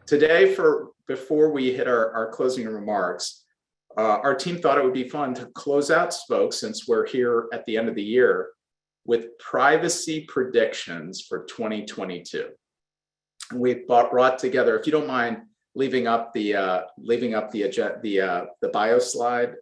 today, before we hit our closing remarks, our team thought it would be fun to close out Spokes, since we're here at the end of the year, with privacy predictions for 2022. And we've brought together, if you don't mind leaving up the bio slide,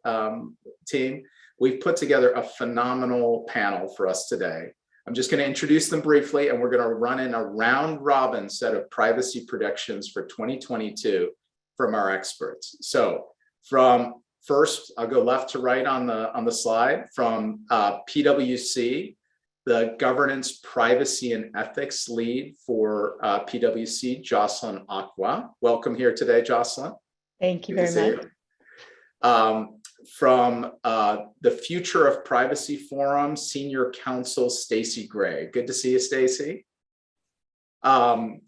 team, we've put together a phenomenal panel for us today. I'm just going to introduce them briefly, and we're going to run in a round robin set of privacy predictions for 2022 from our experts. So from first, I'll go left to right on the slide, from PwC, the governance, privacy, and ethics lead for PwC, Jocelyn Aqua. Welcome here today, Jocelyn. Thank you very much. From the Future of Privacy Forum, Senior Counsel Stacy Gray. Good to see you, Stacy. All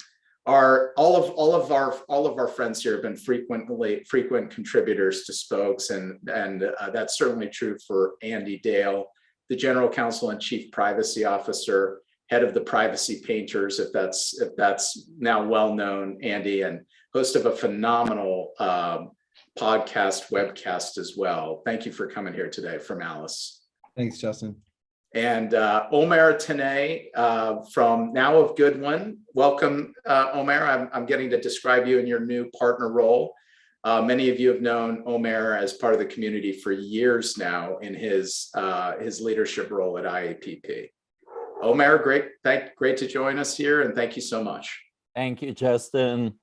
of our friends here have been frequent contributors to Spokes, and that's certainly true for Andy Dale, the General Counsel and Chief Privacy Officer, head of the Privacy Painters, if that's now well known, Andy, and host of a phenomenal podcast, webcast as well. Thank you for coming here today, from Alice. Thanks, Justin. And Omer Tanay from Now of Goodwin. Welcome, Omer. I'm getting to describe you in your new partner role. Many of you have known Omer as part of the community for years now in his leadership role at IAPP. Omer, great to join us here, and thank you so much. Thank you, Justin.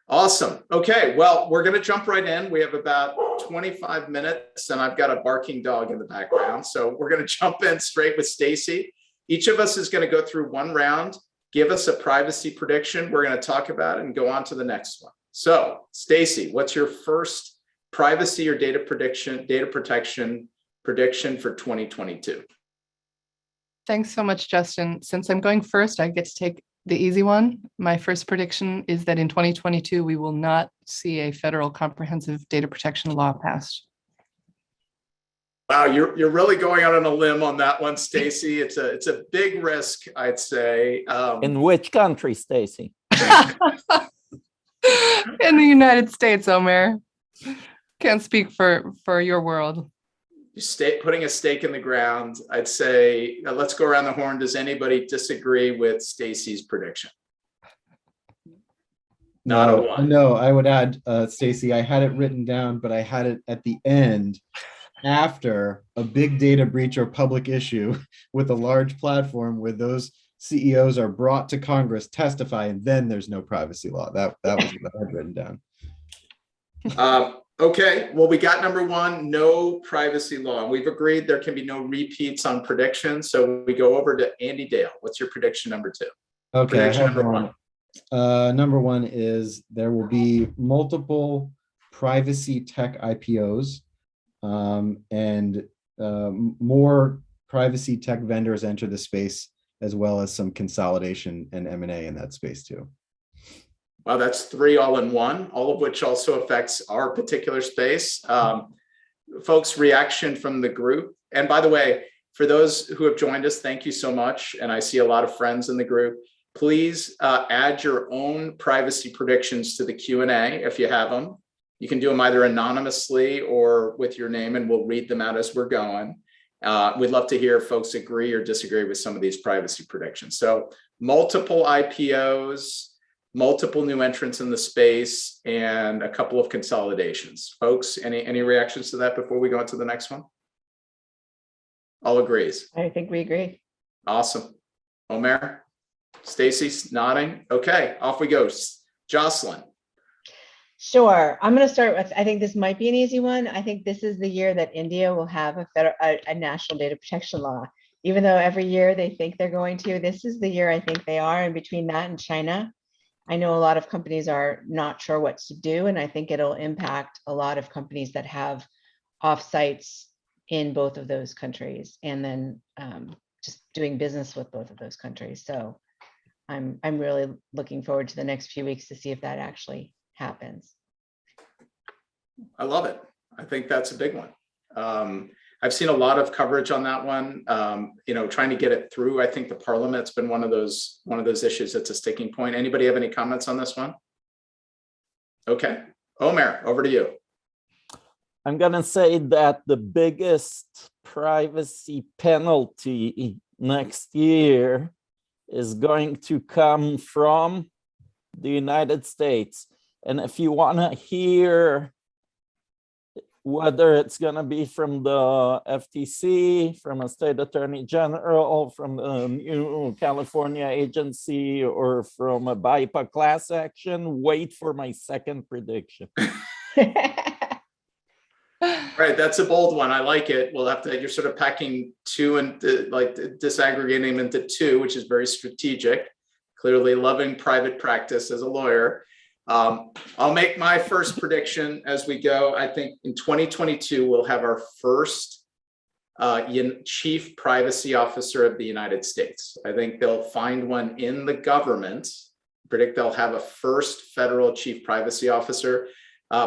Awesome. Okay, well, we're going to jump right in. We have about 25 minutes, and I've got a barking dog in the background. So we're going to jump in straight with Stacy. Each of us is going to go through one round, give us a privacy prediction. We're going to talk about it and go on to the next one. So, Stacy, what's your first privacy or data protection prediction for 2022? Thanks so much, Justin. Since I'm going first, I get to take the easy one. My first prediction is that in 2022, we will not see a federal comprehensive data protection law passed. Wow, you're really going out on a limb on that one, Stacy. It's a big risk, I'd say. In which country, Stacy? In the United States, Omer. Can't speak for your world. Putting a stake in the ground, I'd say, let's go around the horn. Does anybody disagree with Stacy's prediction? Not a one. No, I would add, Stacy, I had it written down, but I had it at the end after a big data breach or public issue with a large platform where those CEOs are brought to Congress, testify, and then there's no privacy law. That was what I had written down. Okay, well, we got number one, no privacy law. And we've agreed there can be no repeats on predictions. So we go over to Andy Dale. What's your prediction number two? Okay, prediction number one. Number one is there will be multiple privacy tech IPOs and more privacy tech vendors enter the space, as well as some consolidation and M&A in that space too. Well, that's three all in one, all of which also affects our particular space. Folks, reaction from the group. And by the way, for those who have joined us, thank you so much. And I see a lot of friends in the group. Please add your own privacy predictions to the Q&A if you have them. You can do them either anonymously or with your name, and we'll read them out as we're going. We'd love to hear if folks agree or disagree with some of these privacy predictions. So multiple IPOs, multiple new entrants in the space, and a couple of consolidations. Folks, any reactions to that before we go on to the next one? All agrees. I think we agree. Awesome. Omer, Stacy's nodding. Okay, off we go. Jocelyn. Sure. I'm going to start with, I think this might be an easy one. I think this is the year that India will have a national data protection law. Even though every year they think they're going to, this is the year I think they are. And between that and China, I know a lot of companies are not sure what to do, and I think it'll impact a lot of companies that have offsites in both of those countries, and then just doing business with both of those countries. So I'm really looking forward to the next few weeks to see if that actually happens. I love it. I think that's a big one. I've seen a lot of coverage on that one. Trying to get it through. I think the Parliament's been one of those issues that's a sticking point. Anybody have any comments on this one? Okay, Omer, over to you. I'm gonna say that the biggest privacy penalty next year is going to come from the United States. And if you want to hear whether it's going to be from the FTC, from a state attorney general, from the new California agency, or from a BIPA class action, wait for my second prediction. Right, that's a bold one. I like it. We'll have to, you're sort of packing two and disaggregating them into two, which is very strategic. Clearly loving private practice as a lawyer. I'll make my first prediction as we go. I think in 2022, we'll have our first chief privacy officer of the United States. I think they'll find one in the government. Predict they'll have a first federal chief privacy officer.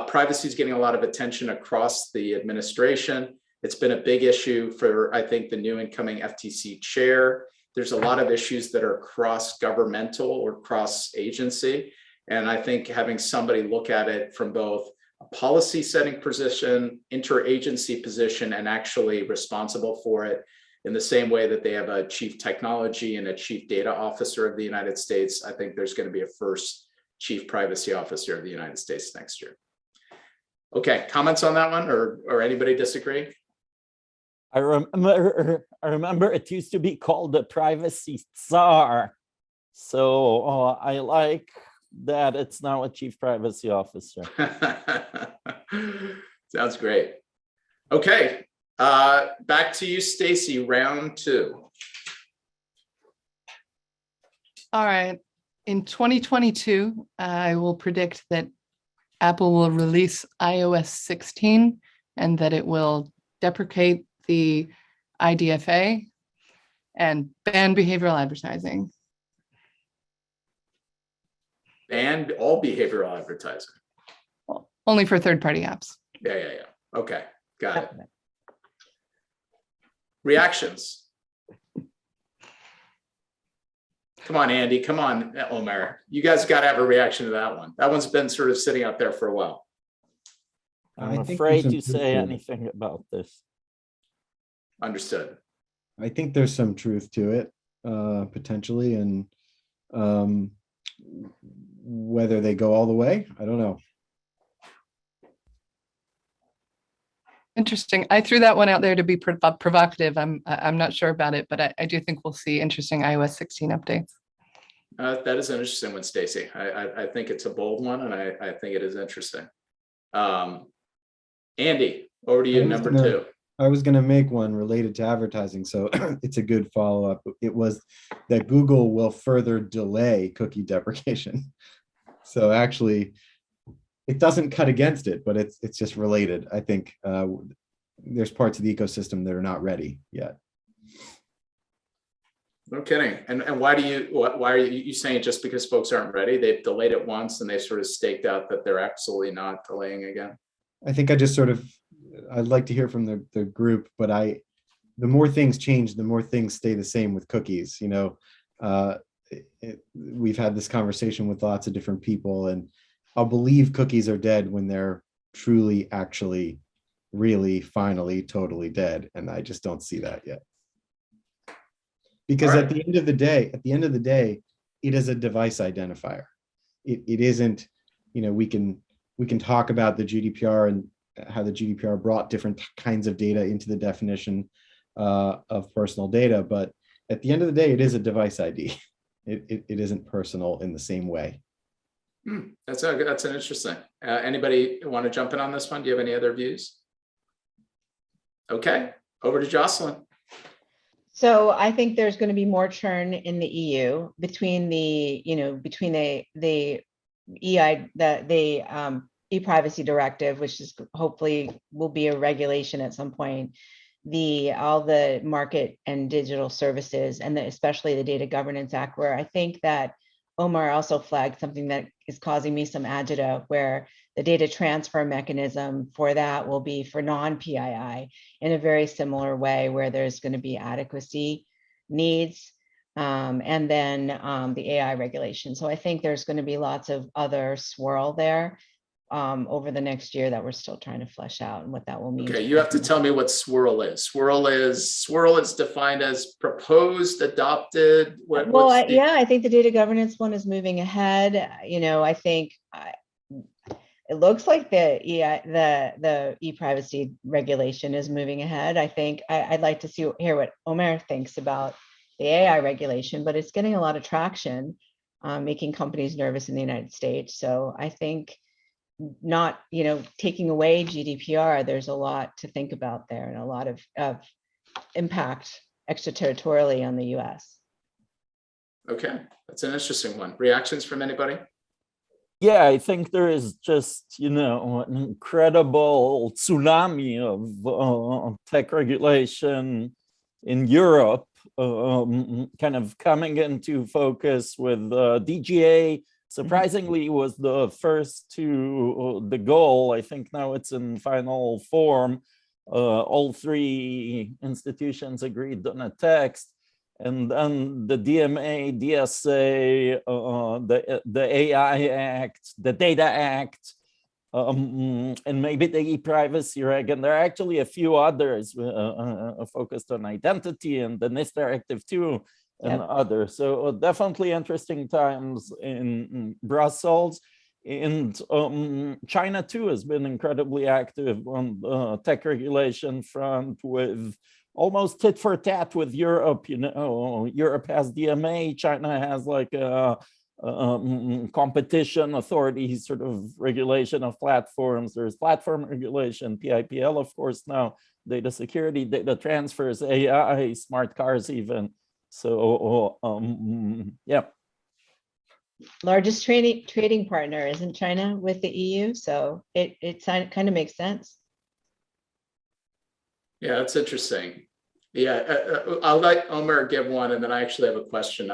Privacy is getting a lot of attention across the administration. It's been a big issue for, I think, the new incoming FTC chair. There's a lot of issues that are cross-governmental or cross-agency. And I think having somebody look at it from both a policy setting position, interagency position, and actually responsible for it in the same way that they have a chief technology and a chief data officer of the United States, I think there's going to be a first chief privacy officer of the United States next year. Okay, comments on that one, or anybody disagree? I remember it used to be called the privacy czar. So I like that it's now a chief privacy officer. Sounds great. Okay, back to you, Stacy, round two. All right. In 2022, I will predict that Apple will release iOS 16 and that it will deprecate the IDFA and ban behavioral advertising. And all behavioral advertising. Well, only for third-party apps. Yeah. Okay, got it. Reactions. Come on, Andy. Come on, Omer. You guys got to have a reaction to that one. That one's been sort of sitting out there for a while. I'm I think afraid there's to some say truth to it. anything about this. Understood. I think there's some truth to it, potentially, and whether they go all the way, I don't know. Interesting. I threw that one out there to be provocative. I'm not sure about it, but I do think we'll see interesting iOS 16 updates. That is an interesting one, Stacy. I think it's a bold one, and I think it is interesting. Andy, over to you, number two. I was going to make one related to advertising, so it's a good follow-up. It was that Google will further delay cookie deprecation. So actually, it doesn't cut against it, but it's just related. I think there's parts of the ecosystem that are not ready yet. No kidding. And why are you saying just because folks aren't ready? They've delayed it once and they've sort of staked out that they're absolutely not delaying again. I think I'd like to hear from the group, but the more things change, the more things stay the same with cookies. We've had this conversation with lots of different people, and I'll believe cookies are dead when they're truly, actually, really, finally, totally dead. And I just don't see that yet. Because at the end of the day, it is a device identifier. It isn't, we can talk about the GDPR and how the GDPR brought different kinds of data into the definition of personal data, but at the end of the day, it is a device ID. It isn't personal in the same way. That's an interesting. Anybody want to jump in on this one? Do you have any other views? Okay, over to Jocelyn. So I think there's going to be more churn in the EU between the e-privacy directive, which is hopefully will be a regulation at some point, all the market and digital services, and especially the Data Governance Act, where I think that Omar also flagged something that is causing me some agita, where the data transfer mechanism for that will be for non-PII in a very similar way, where there's going to be adequacy needs, and then the AI regulation. So I think there's going to be lots of other swirl there over the next year that we're still trying to flesh out, and what that will mean. Okay, you have to tell me what swirl is. Swirl is defined as proposed, adopted. Well, yeah, I think the data governance one is moving ahead. I think it looks like the e-privacy regulation is moving ahead. I think I'd like to hear what Omer thinks about the AI regulation, but it's getting a lot of traction, making companies nervous in the United States. So I think not, taking away GDPR, there's a lot to think about there, and a lot of impact extraterritorially on the US. Okay, that's an interesting one. Reactions from anybody? Yeah, I think there is just, an incredible tsunami of tech regulation in Europe, kind of coming into focus with DGA. Surprisingly, was the first to the goal. I think now it's in final form. All three institutions agreed on a text. And then the DMA, DSA, the AI Act, the Data Act, and maybe the e-privacy reg. And there are actually a few others focused on identity, and the NIST directive too, and others. So definitely interesting times in Brussels. And China too has been incredibly active on the tech regulation front, with almost tit for tat with Europe. Europe has DMA, China has like a competition authority sort of regulation of platforms. There's platform regulation, PIPL, of course, now data security, data transfers, AI, smart cars even. So yeah. Largest trading partner, isn't China, with the EU? So it kind of makes sense. Yeah, that's interesting. Yeah, I'll let Omer give one, and then I actually have a question.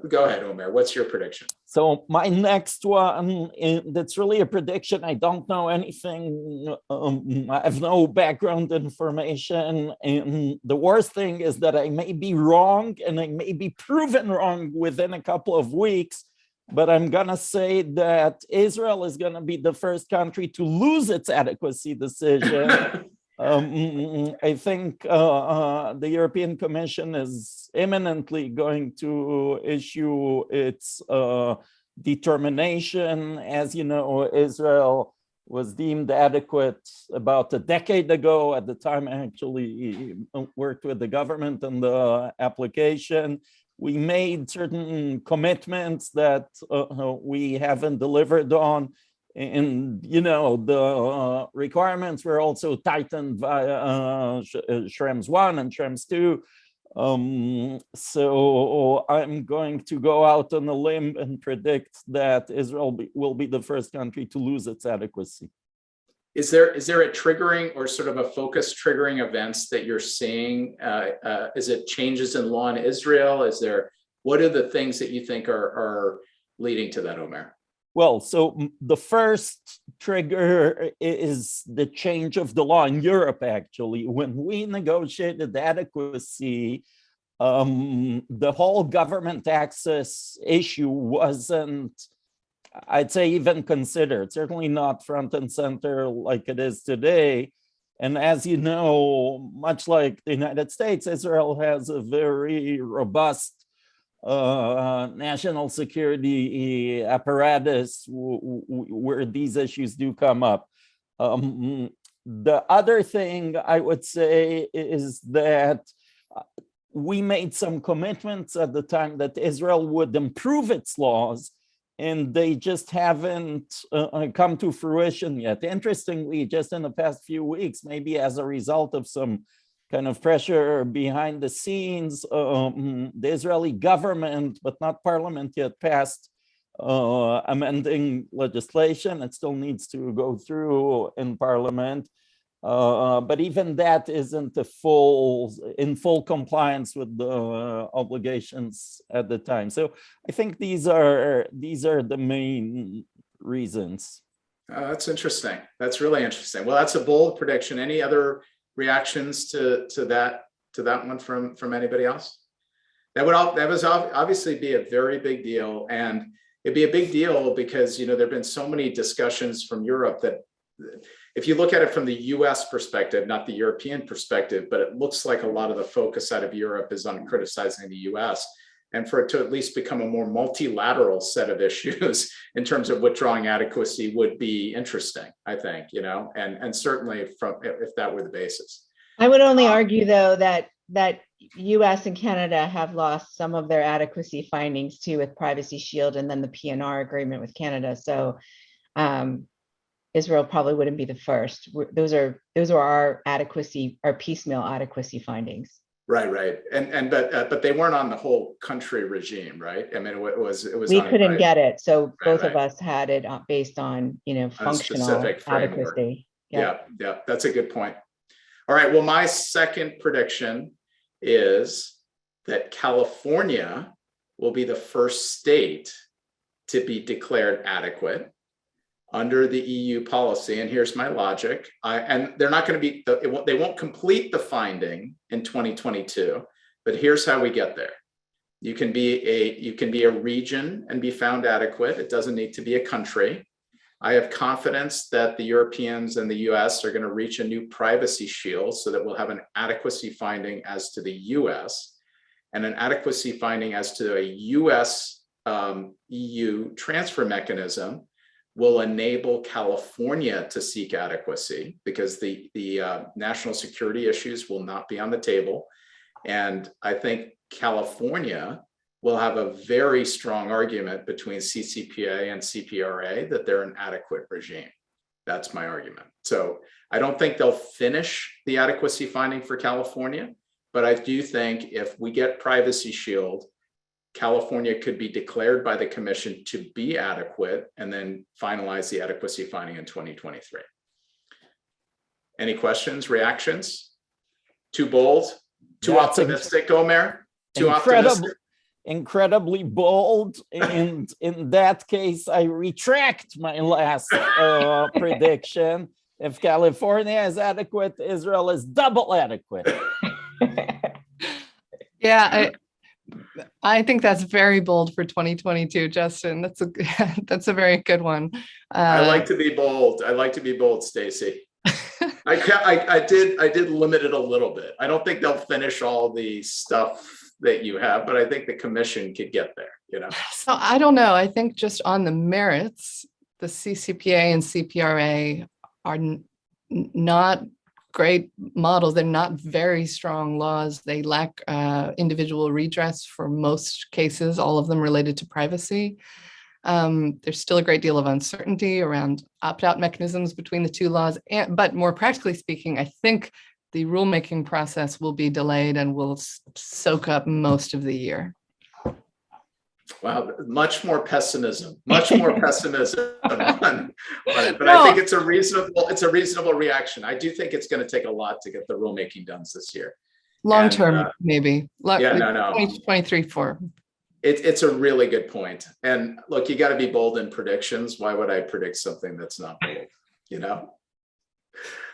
Go ahead, Omer. What's your prediction? So my next one, that's really a prediction. I don't know anything. I have no background information. And the worst thing is that I may be wrong, and I may be proven wrong within a couple of weeks. But I'm going to say that Israel is going to be the first country to lose its adequacy decision. I think the European Commission is imminently going to issue its determination. As you know, Israel was deemed adequate about a decade ago. At the time, I actually worked with the government on the application. We made certain commitments that we haven't delivered on. And, the requirements were also tightened via Schrems 1 and Schrems 2. So I'm going to go out on a limb and predict that Israel will be the first country to lose its adequacy. Is there a triggering or sort of a focus triggering events that you're seeing? Is it changes in law in Israel? What are the things that you think are leading to that, Omer? Well, so the first trigger is the change of the law in Europe, actually. When we negotiated adequacy, the whole government access issue wasn't, I'd say, even considered, certainly not front and center like it is today. And as you know, much like the United States, Israel has a very robust national security apparatus where these issues do come up. The other thing I would say is that we made some commitments at the time that Israel would improve its laws, and they just haven't come to fruition yet. Interestingly, just in the past few weeks, maybe as a result of some kind of pressure behind the scenes, the Israeli government, but not parliament yet, passed amending legislation. It still needs to go through in parliament But even that isn't in full compliance with the obligations at the time. So I think these are the main reasons. That's interesting. That's really interesting. Well, that's a bold prediction. Any other reactions to that one from anybody else? That would obviously be a very big deal, and it'd be a big deal because there've been so many discussions from Europe that, if you look at it from the US perspective, not the European perspective, but it looks like a lot of the focus out of Europe is on criticizing the US, and for it to at least become a more multilateral set of issues in terms of withdrawing adequacy would be interesting, I think, and certainly if that were the basis. I would only argue, though, that US and Canada have lost some of their adequacy findings too, with Privacy Shield and then the PNR agreement with Canada. So Israel probably wouldn't be the first. Those are our piecemeal adequacy findings. Right. But they weren't on the whole country regime, right? I mean, it was. We couldn't get it. So both of right. us had it based on, functional specific framework. adequacy. Yeah, that's a good point. All right, well, my second prediction is that California will be the first state to be declared adequate under the EU policy. And here's my logic. And they're not going to be, they won't complete the finding in 2022, but here's how we get there. You can be a region and be found adequate. It doesn't need to be a country. I have confidence that the Europeans and the US are going to reach a new privacy shield so that we'll have an adequacy finding as to the US and an adequacy finding as to a US EU transfer mechanism will enable California to seek adequacy because the national security issues will not be on the table. And I think California will have a very strong argument between CCPA and CPRA that they're an adequate regime. That's my argument. So I don't think they'll finish the adequacy finding for California, but I do think if we get Privacy Shield, California could be declared by the commission to be adequate and then finalize the adequacy finding in 2023. Any questions, reactions? Too bold? Too optimistic, Omer? Too optimistic? Incredibly bold, and in that case I retract my last prediction. If California is adequate, Israel is double adequate. Yeah, I think that's very bold for 2022, Justin. That's a very good one. I like to be bold. I like to be bold, Stacy. I did limit it a little bit. I don't think they'll finish all the stuff that you have, but I think the commission could get there, So I don't know. I think just on the merits, the CCPA and CPRA are not great models. They're not very strong laws. They lack individual redress for most cases, all of them related to privacy. There's still a great deal of uncertainty around opt-out mechanisms between the two laws. But more practically speaking, I think the rulemaking process will be delayed and will soak up most of the year. Wow, much more pessimism on it. But no. I think it's a reasonable reaction. I do think it's going to take a lot to get the rulemaking done this year. Long term, maybe. No. 2023, 4. It's a really good point. And look, you got to be bold in predictions. Why would I predict something that's not bold?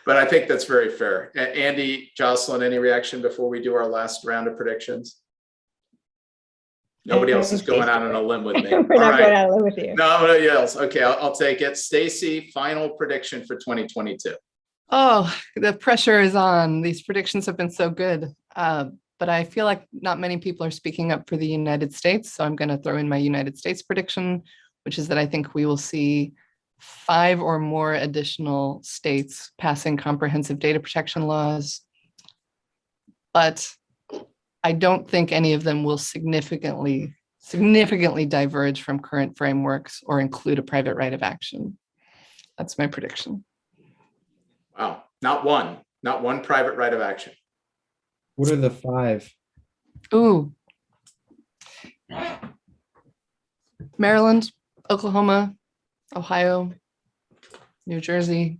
But I think that's very fair. Andy, Jocelyn, any reaction before we do our last round of predictions? Nobody else is going out on a limb with me. We're not going out on a limb with you. Nobody else. Okay, I'll take it. Stacy, final prediction for 2022. Oh, the pressure is on. These predictions have been so good. But I feel like not many people are speaking up for the United States. So I'm going to throw in my United States prediction, which is that I think we will see 5 or more additional states passing comprehensive data protection laws. But I don't think any of them will significantly diverge from current frameworks or include a private right of action. That's my prediction. Wow, not one private right of action. What are the 5? Ooh. Maryland, Oklahoma, Ohio, New Jersey,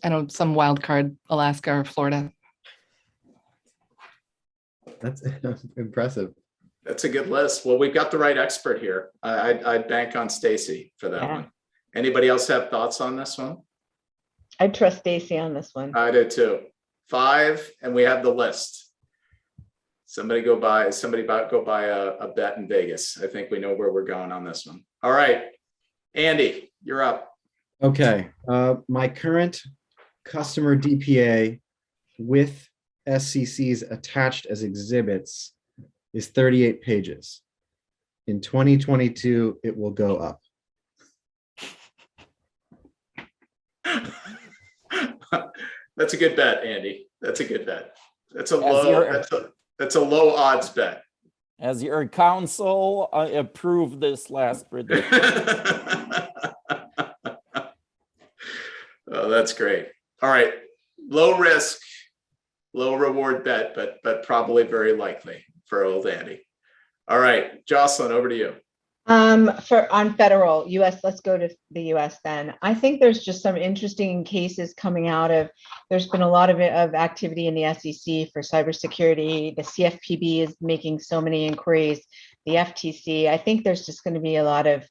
I don't know, some wild card, Alaska or Florida. That's impressive. That's a good list. Well, we've got the right expert here. I'd bank on Stacy for that Yeah. one. Anybody else have thoughts on this one? I trust Stacy on this one. I do too. 5, and we have the list. Somebody go buy a bet in Vegas. I think we know where we're going on this one. All right, Andy, you're up. Okay, my current customer DPA with SCCs attached as exhibits is 38 pages. In 2022, it will go up. That's a good bet, Andy. That's a good bet. That's a As your- that's a low odds bet. As your counsel, I approve this last prediction. Oh, that's great. All right, low risk, low reward bet, but probably very likely for old Andy. All right, Jocelyn, over to you. On federal US, let's go to the US then. I think there's just some interesting cases coming out of, there's been a lot of activity in the SEC for cybersecurity. The CFPB is making so many inquiries, the FTC. I think there's just going to be a lot of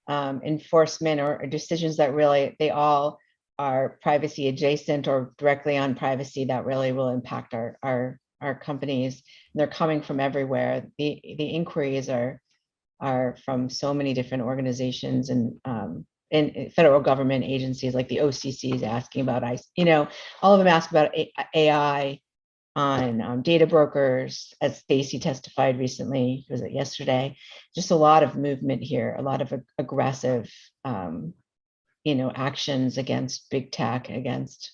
enforcement or decisions that really, they all are privacy adjacent or directly on privacy that really will impact our companies. And they're coming from everywhere. The inquiries are from so many different organizations and federal government agencies, like the OCC is asking about all of them ask about AI on data brokers, as Stacy testified recently, was it yesterday? Just a lot of movement here, a lot of aggressive actions against big tech, against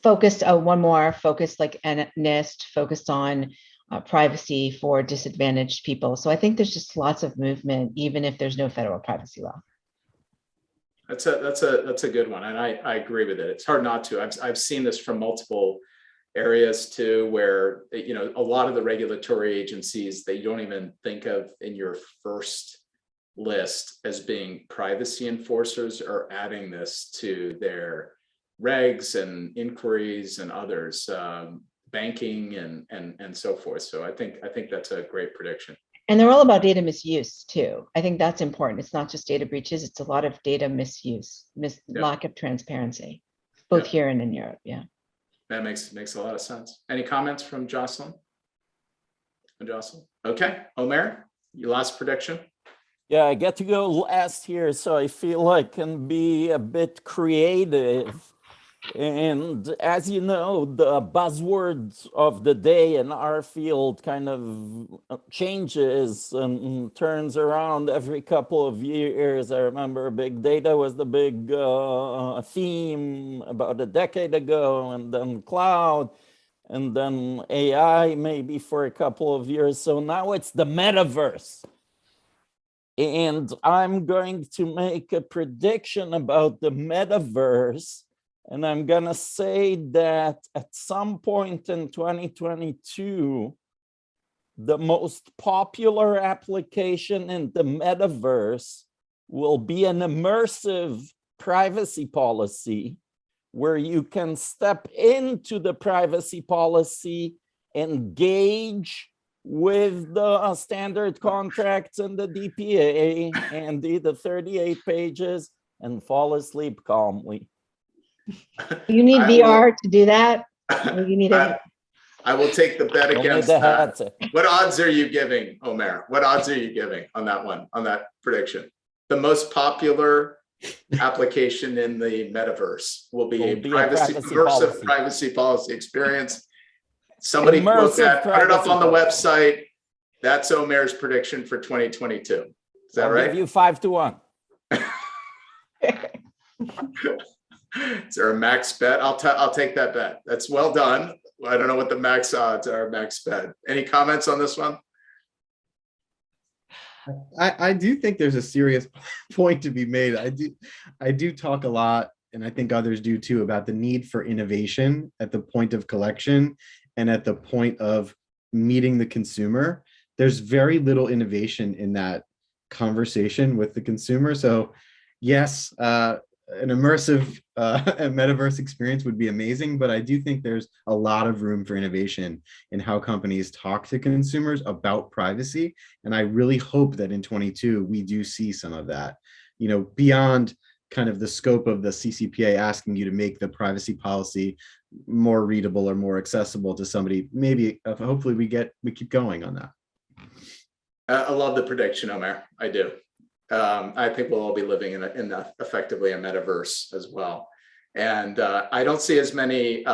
focused, one more focused like NIST, focused on privacy for disadvantaged people. So I think there's just lots of movement, even if there's no federal privacy law. That's a good one, and I agree with it. It's hard not to. I've seen this from multiple areas too, where a lot of the regulatory agencies that you don't even think of in your first list as being privacy enforcers are adding this to their regs and inquiries and others. Banking and so forth. So I think that's a great prediction. And they're all about data misuse too. I think that's important. It's not just data breaches, it's a lot of data misuse, lack of transparency, both here and in Europe. Yeah. That makes a lot of sense. Any comments from Jocelyn? Okay, Omer, your last prediction. Yeah, I get to go last here, so I feel I can be a bit creative. And as you know, the buzzwords of the day in our field kind of changes and turns around every couple of years. I remember big data was the big theme about a decade ago, and then cloud, and then AI maybe for a couple of years. So now it's the metaverse. And I'm going to make a prediction about the metaverse. And I'm going to say that at some point in 2022, the most popular application in the metaverse will be an immersive privacy policy where you can step into the privacy policy, engage with the standard contracts and the DPA and the 38 pages and fall asleep calmly. You need VR to do that? Or you need I will take the bet against that. What odds are you giving, Omer? What odds are you giving on that one, on that prediction? The most popular application in the metaverse will be a immersive privacy policy experience. Somebody quote that, put it up on the website. That's Omer's prediction for 2022. Is that right? I'll give you 5-1. Is there a max bet? I'll take that bet. That's well done. I don't know what the max odds are, max bet. Any comments on this one? I do think there's a serious point to be made. I do talk a lot, and I think others do too, about the need for innovation at the point of collection and at the point of meeting the consumer. There's very little innovation in that conversation with the consumer. So yes, an immersive metaverse experience would be amazing, but I do think there's a lot of room for innovation in how companies talk to consumers about privacy. And I really hope that in 22, we do see some of that, you know, beyond kind of the scope of the CCPA asking you to make the privacy policy more readable or more accessible to somebody. Maybe, hopefully we keep going on that. I love the prediction, Omer. I do. I think we'll all be living in effectively a metaverse as well. And I don't see as many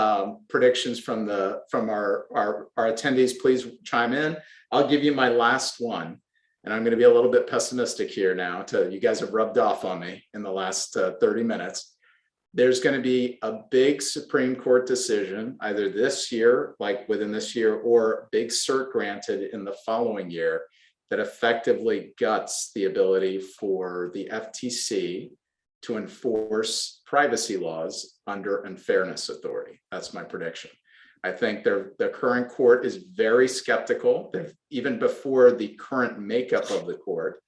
predictions from our attendees. Please chime in. I'll give you my last one. And I'm going to be a little bit pessimistic here now. You guys have rubbed off on me in the last 30 minutes. There's going to be a big Supreme Court decision either this year, like within this year, or big cert granted in the following year that effectively guts the ability for the FTC to enforce privacy laws under unfairness authority. That's my prediction. I think the current court is very skeptical. Even before the current makeup of the court,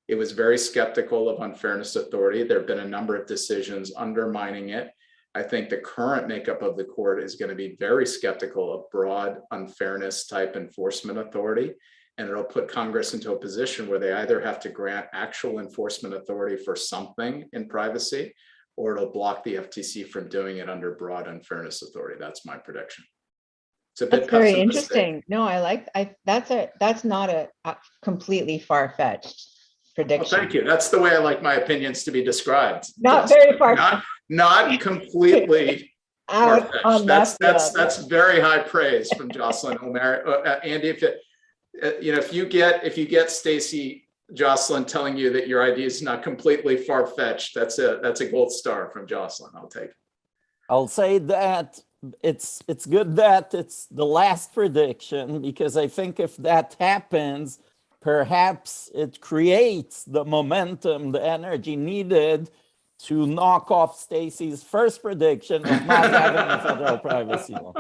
it was very skeptical of unfairness authority. There have been a number of decisions undermining it. I think the current makeup of the court is going to be very skeptical of broad unfairness type enforcement authority. And it'll put Congress into a position where they either have to grant actual enforcement authority for something in privacy, or it'll block the FTC from doing it under broad unfairness authority. That's my prediction. It's a bit That's very pessimistic. interesting. No, that's not a completely far-fetched Well, prediction. thank you. That's the way I like my opinions to be described. Not very far. Not completely Out on far-fetched. left field. That's very high praise from Jocelyn. Omer. Andy, if you get Stacy, Jocelyn telling you that your idea is not completely far-fetched, that's a gold star from Jocelyn. I'll take it. I'll say that it's good that it's the last prediction, because I think if that happens, perhaps it creates the momentum, the energy needed to knock off Stacy's first prediction of not having a federal privacy law.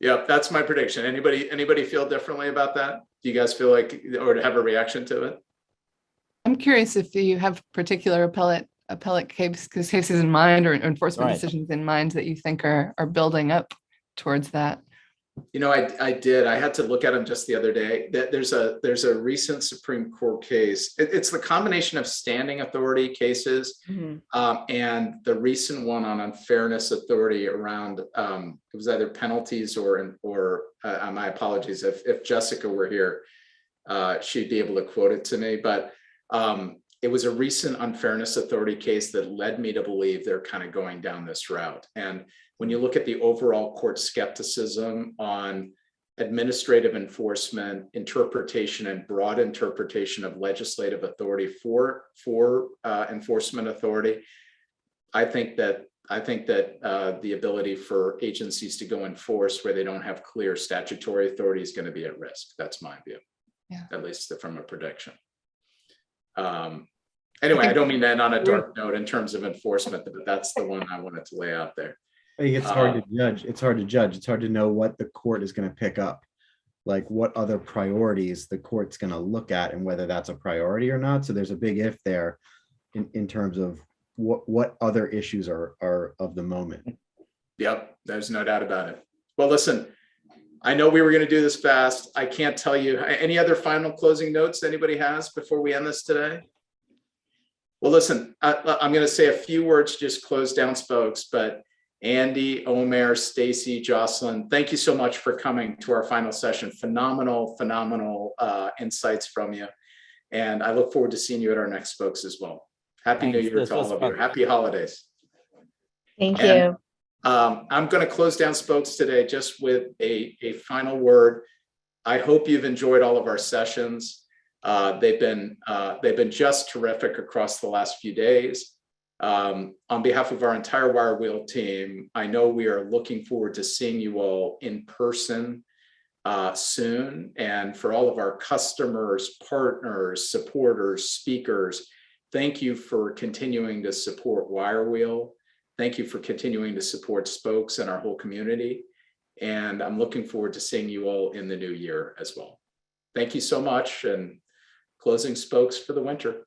Yep, that's my prediction. Anybody feel differently about that? Do you guys feel like, or have a reaction to it? I'm curious if you have particular appellate cases in mind, or enforcement Right. decisions in mind that you think are building up towards that. You know, I did. I had to look at them just the other day. There's a recent Supreme Court case. It's the combination of standing authority cases Mhm. and the recent one on unfairness authority around it was either penalties or my apologies. If Jessica were here, she'd be able to quote it to me. But it was a recent unfairness authority case that led me to believe they're kind of going down this route. And when you look at the overall court skepticism on administrative enforcement, interpretation, and broad interpretation of legislative authority for enforcement authority, I think that the ability for agencies to go enforce where they don't have clear statutory authority is going to be at risk. That's my view, at least from a prediction. Anyway, I don't mean that on a dark note in terms of enforcement, but that's the one I wanted to lay out there. It's hard to judge. It's hard to judge. It's hard to know what the court is going to pick up, like what other priorities the court's going to look at and whether that's a priority or not. So there's a big if there in terms of what other issues are of the moment. Yep, there's no doubt about it. Well, listen, I know we were going to do this fast. I can't tell you any other final closing notes anybody has before we end this today. Well, listen, I'm going to say a few words to just close down Spokes, but Andy, Omer, Stacy, Jocelyn, thank you so much for coming to our final session. Phenomenal insights from you. And I look forward to seeing you at our next Spokes as well. Happy New Year to all of you. Happy holidays. Thank you. I'm going to close down Spokes today just with a final word. I hope you've enjoyed all of our sessions. They've been just terrific across the last few days. On behalf of our entire WireWheel team, I know we are looking forward to seeing you all in person soon. And for all of our customers, partners, supporters, speakers, thank you for continuing to support WireWheel. Thank you for continuing to support Spokes and our whole community. And I'm looking forward to seeing you all in the new year as well. Thank you so much, and closing Spokes for the winter.